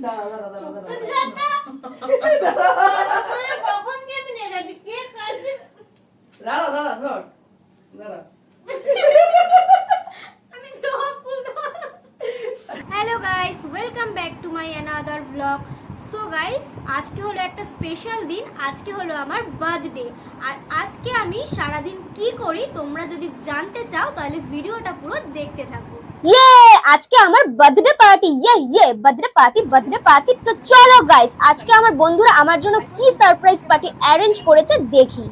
দাঁড়া দাঁড়া দাঁড়া দাঁড়া কখন দিয়ে আমি নেড়ে দিকে কাছে দাঁড়া দাঁড়া ধর দাঁড়া আমি জবাব বলবো। Hello guys, welcome back to my another blog. So guys, আজকে হলো একটা স্পেশাল দিন। আজকে হলো আমার বার্থডে। আর আজকে আমি সারাদিন কি করি তোমরা যদি জানতে চাও তাহলে ভিডিওটা পুরো দেখতে থাকো। আজকে আমার বার্থডে পার্টি, বার্থডে পার্টি। তো চলো গাইস, আজকে আমার বন্ধুরা আমার জন্য কি সারপ্রাইজ পার্টি অ্যারেঞ্জ করেছে দেখি।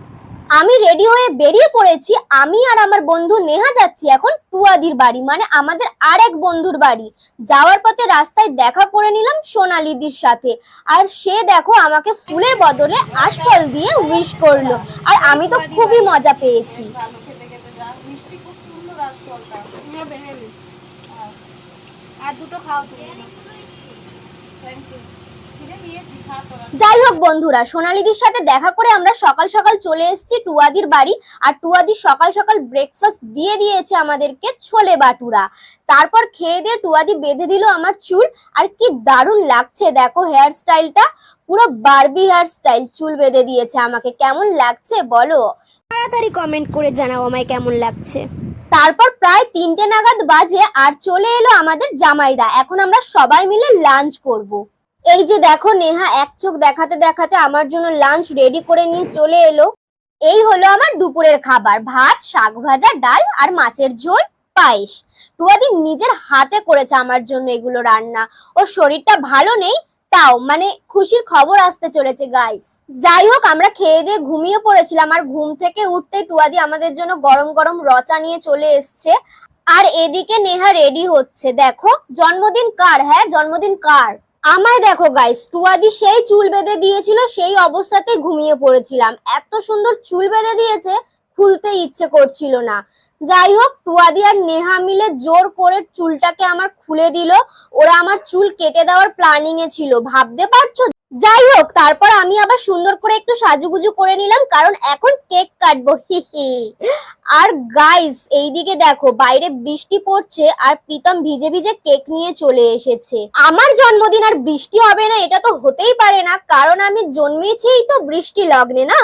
আমি রেডি হয়ে বেরিয়ে পড়েছি। আমি আর আমার বন্ধু নেহা যাচ্ছি এখন টুয়াদির বাড়ি, মানে আমাদের আরেক বন্ধুর বাড়ি। যাওয়ার পথে রাস্তায় দেখা করে নিলাম সোনালিদির সাথে। আর সে দেখো আমাকে ফুলের বদলে আশফল দিয়ে উইশ করলো। আর আমি তো খুবই মজা পেয়েছি। যাই হোক বন্ধুরা, সোনালিদির সাথে দেখা করে আমরা সকাল সকাল চলে এসেছি টুয়াদির বাড়ি। আর টুয়াদি সকাল সকাল ব্রেকফাস্ট দিয়ে দিয়েছে আমাদেরকে ছোলে বাটুরা। তারপর খেয়ে দিয়ে টুয়াদি বেঁধে দিল আমার চুল। আর কি দারুণ লাগছে দেখো হেয়ার স্টাইলটা, পুরো বারবি হেয়ার স্টাইল। চুল বেঁধে দিয়েছে আমাকে, কেমন লাগছে বলো? তাড়াতাড়ি কমেন্ট করে জানাও আমায় কেমন লাগছে। তারপর প্রায় 3টে নাগাদ বাজে আর চলে এলো আমাদের জামাইদা। এখন আমরা সবাই মিলে লাঞ্চ করব। এই যে দেখো নেহা এক চোখ দেখাতে দেখাতে আমার জন্য লাঞ্চ রেডি করে নিয়ে চলে এলো। এই হলো আমার দুপুরের খাবার, ভাত, শাক ভাজা, ডাল আর মাছের ঝোল, পায়েস। টুয়াদি নিজের হাতে করেছে আমার জন্য এগুলো রান্না। ওর শরীরটা ভালো নেই, তাও মানে খুশির খবর আসতে চলেছে গাইস। যাই হোক, আমরা খেয়ে দিয়ে ঘুমিয়ে পড়েছিলাম। আর ঘুম থেকে উঠতেই টুয়াদি আমাদের জন্য গরম গরম রচা নিয়ে চলে এসছে। আর এদিকে নেহা রেডি হচ্ছে। দেখো জন্মদিন কার? হ্যাঁ, জন্মদিন কার? আমায় দেখো গাইস, টুয়াদি সেই চুল বেঁধে দিয়েছিল, সেই অবস্থাতেই ঘুমিয়ে পড়েছিলাম। এত সুন্দর চুল বেঁধে দিয়েছে, খুলতে ইচ্ছে করছিল না। যাই হোক, টুয়াদি আর নেহা মিলে জোর করে চুলটাকে আমার খুলে দিল। ওরা আমার চুল কেটে দেওয়ার প্ল্যানিং এ ছিল, ভাবতে পারছো? যাই হোক, তারপর আমি আবার সুন্দর করে একটু সাজুগুজু করে নিলাম, কারণ এখন কেক কাটবো। আর গাইস এইদিকে দেখো বাইরে বৃষ্টি পড়ছে আর প্রীতম ভিজে ভিজে কেক নিয়ে চলে এসেছে। আমার জন্মদিন আর বৃষ্টি হবে না এটা তো হতেই পারে না, কারণ আমি জন্মেছেই তো বৃষ্টি লগ্নে না।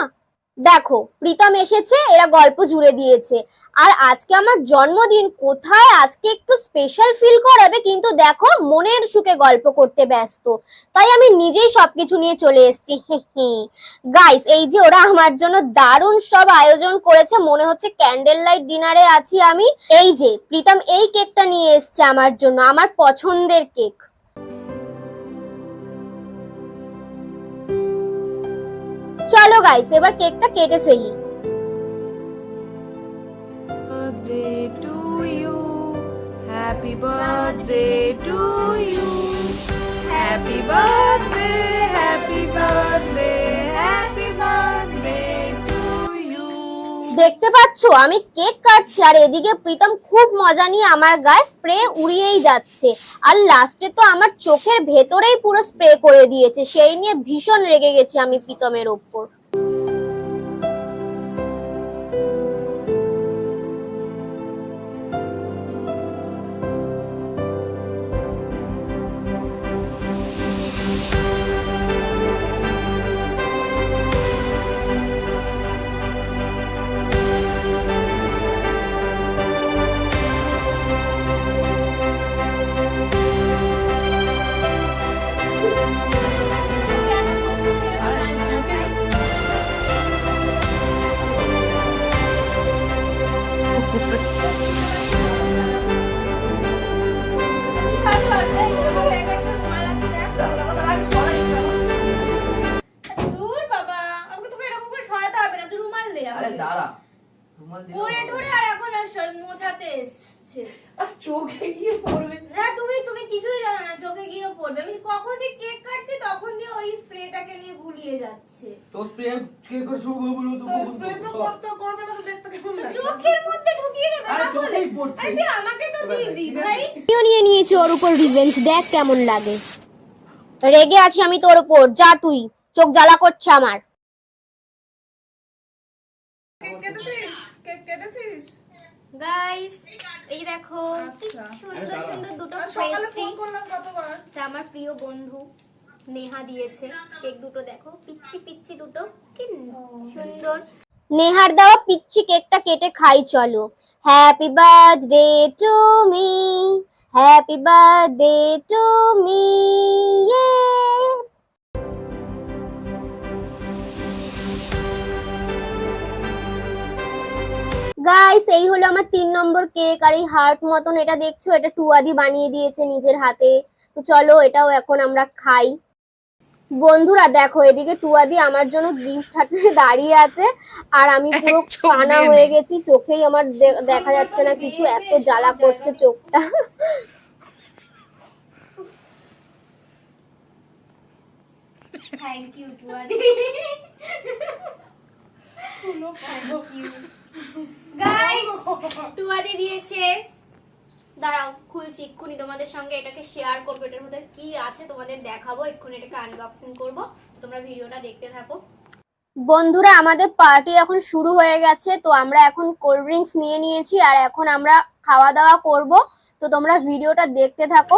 দেখো প্রীতম এসেছে, এরা গল্প জুড়ে দিয়েছে। আর আজকে আমার জন্মদিন, কোথায় আজকে একটু স্পেশাল ফিল করাবে, কিন্তু দেখো মনের সুখে গল্প করতে ব্যস্ত। তাই আমি নিজেই সবকিছু নিয়ে চলে এসেছি। গাইস এই যে ওরা আমার জন্য দারুণ সব আয়োজন করেছে, মনে হচ্ছে ক্যান্ডেল লাইট ডিনারে আছি আমি। এই যে প্রীতম এই কেকটা নিয়ে এসছে আমার জন্য, আমার পছন্দের কেক। চলো গাইস এবার কেকটা কেটে ফেলি। Birthday to you, happy birthday to you, happy birthday, happy birthday, happy birthday to you. দেখতে পাচ্ছো আমি কেক কাটছি আর এদিকে প্রীতম খুব মজা নিয়ে আমার গায়ে স্প্রে উড়িয়েই যাচ্ছে। আর লাস্টে তো আমার চোখের ভেতরেই পুরো স্প্রে করে দিয়েছে, সেই নিয়ে ভীষণ রেগে গেছি আমি প্রীতমের ওপর। চোখে গিয়ে পড়বে। হ্যাঁ তুমি কিছুই জানো না, চোখে গিয়ে পড়বে। আমি কখন দিয়ে কেক কাটছি তখন দিয়ে ওই স্প্রেটাকে নিয়ে গুলিয়ে যাচ্ছে। তো স্প্রে কে করে শুরু করে বলবো তো স্প্রে তো করতে করবে না, তো দেখতে কেমন লাগে? চোখের মধ্যে ঢুকিয়ে দেবে। আরে চোখেই পড়ছে। আরে আমাকে তো দিবি ভাই। নিয়ে নিয়েছি ওর উপর রিভেঞ্জ, দেখ কেমন লাগে। রেগে আছি আমি তোর উপর, যা তুই, চোখ জ্বালা করছে আমার। কেক কেটেছিস? কেক কেটেছিস? গাইস এই দেখো কি সুন্দর সুন্দর দুটো পেস্ট্রি। দিলাম কতবার। এটা আমার প্রিয় বন্ধু নেহা দিয়েছে কেক দুটো, দেখো পিচ্চি পিচ্চি দুটো কি সুন্দর। নেহার দেওয়া পিচ্চি কেকটা কেটে খাই চলো। Happy birthday to me, happy birthday to me. Guys এই হলো আমার 3 নম্বর কেক, আর এই হার্ট মতন এটা দেখছো, এটা টুয়াদি বানিয়ে দিয়েছে নিজের হাতে। তো চলো এটাও এখন আমরা খাই। বন্ধুরা দেখো এদিকে টুয়াদি আমার জন্য গিফট হাতে দাঁড়িয়ে আছে, আর আমি পুরো কানা হয়ে গেছি, চোখেই আমার দেখা যাচ্ছে না কিছু, এত জ্বালা করছে চোখটা। থ্যাংক ইউ টুয়াদি, থ্যাংক ইউ গাইস। টুয়াদি দিয়েছে, দাঁড়াও খুলছি এক্ষুনি তোমাদের সঙ্গে, এটাকে শেয়ার করবো, এটার মধ্যে কি আছে তোমাদের দেখাবো, এক্ষুনি এটাকে আনবক্সিং করবো, তোমরা ভিডিওটা দেখতে থাকো। বন্ধুরা আমাদের পার্টি এখন শুরু হয়ে গেছে, তো আমরা এখন কোল্ড ড্রিঙ্কস নিয়ে নিয়েছি, আর এখন আমরা খাওয়া দাওয়া করব, তো তোমরা ভিডিওটা দেখতে থাকো।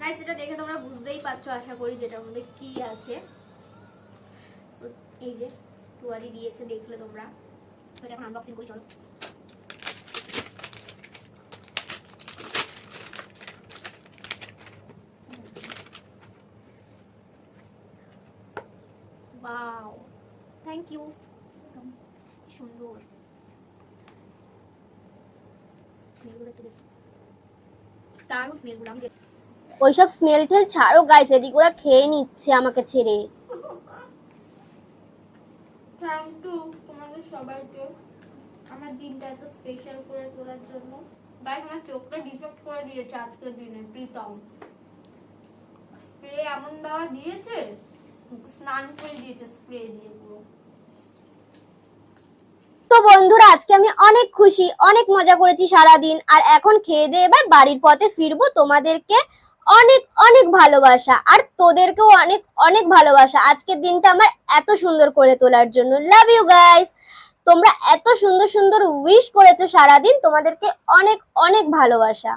গাইস এটা দেখে তোমরা বুঝতেই পারছো আশা করি যেটার মধ্যে কি আছে। এই যে টুয়াদি দিয়েছে, দেখলে তোমরা, এটা এখন আনবক্সিং করি চলো। ওয়াও থ্যাংক ইউ, সুন্দর স্মেলগুলো, একটু দেখো দারুণ স্মেলগুলো। আমি ওইসব স্মেল টেল ছাড়ো গাইস, এদিকে ওরা খেয়ে নিচ্ছে আমাকে ছেড়ে। থ্যাংক ইউ তোমাদের সবাইকে আমার দিনটা এত স্পেশাল করে তোলার জন্য। গাইস আমার চোখটা ডিফেক্ট করে দিয়েছে আজকের দিনে প্রীতম, স্প্রে এমন দেওয়া দিয়েছে, স্নান করে দিয়েছে স্প্রে দিয়ে পুরো। তো বন্ধুরা আজকে আমি অনেক খুশি, অনেক মজা করেছি সারাদিন, আর এখন খেয়ে দিয়ে এবার বাড়ির পথে ফিরবো। তোমাদেরকে অনেক অনেক ভালোবাসা, আর তোদেরকেও অনেক অনেক ভালোবাসা আজকের দিনটা আমার এত সুন্দর করে তোলার জন্য। লাভ ইউ গাইস, তোমরা এত সুন্দর সুন্দর উইশ করেছো সারাদিন, তোমাদেরকে অনেক অনেক ভালোবাসা।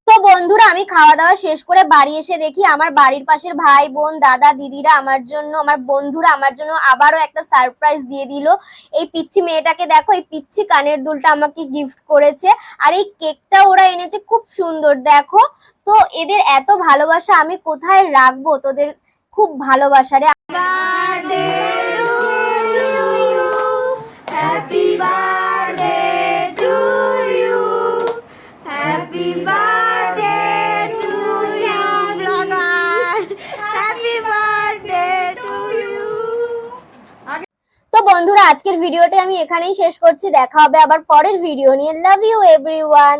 তো বন্ধুরা আমি খাওয়া দাওয়া শেষ করে বাড়ি এসে দেখি আমার বাড়ির পাশের ভাই বোন দাদা দিদিরা আমার জন্য, আমার বন্ধুরা আমার জন্য আবারও একটা সারপ্রাইজ দিয়ে দিল। এই পিচ্চি মেয়েটাকে দেখো, এই পিচ্চি কানের দুলটা আমাকে গিফট করেছে, আর এই কেকটা ওরা এনেছে খুব সুন্দর দেখো। তো এদের এত ভালোবাসা আমি কোথায় রাখবো, তোদের খুব ভালোবাসা রে। Happy birthday to you, happy birthday to you, vlogger, happy birthday to you. তো বন্ধুরা আজকের ভিডিওটা আমি এখানেই শেষ করছি, দেখা হবে আবার পরের ভিডিও নিয়ে। Love you everyone.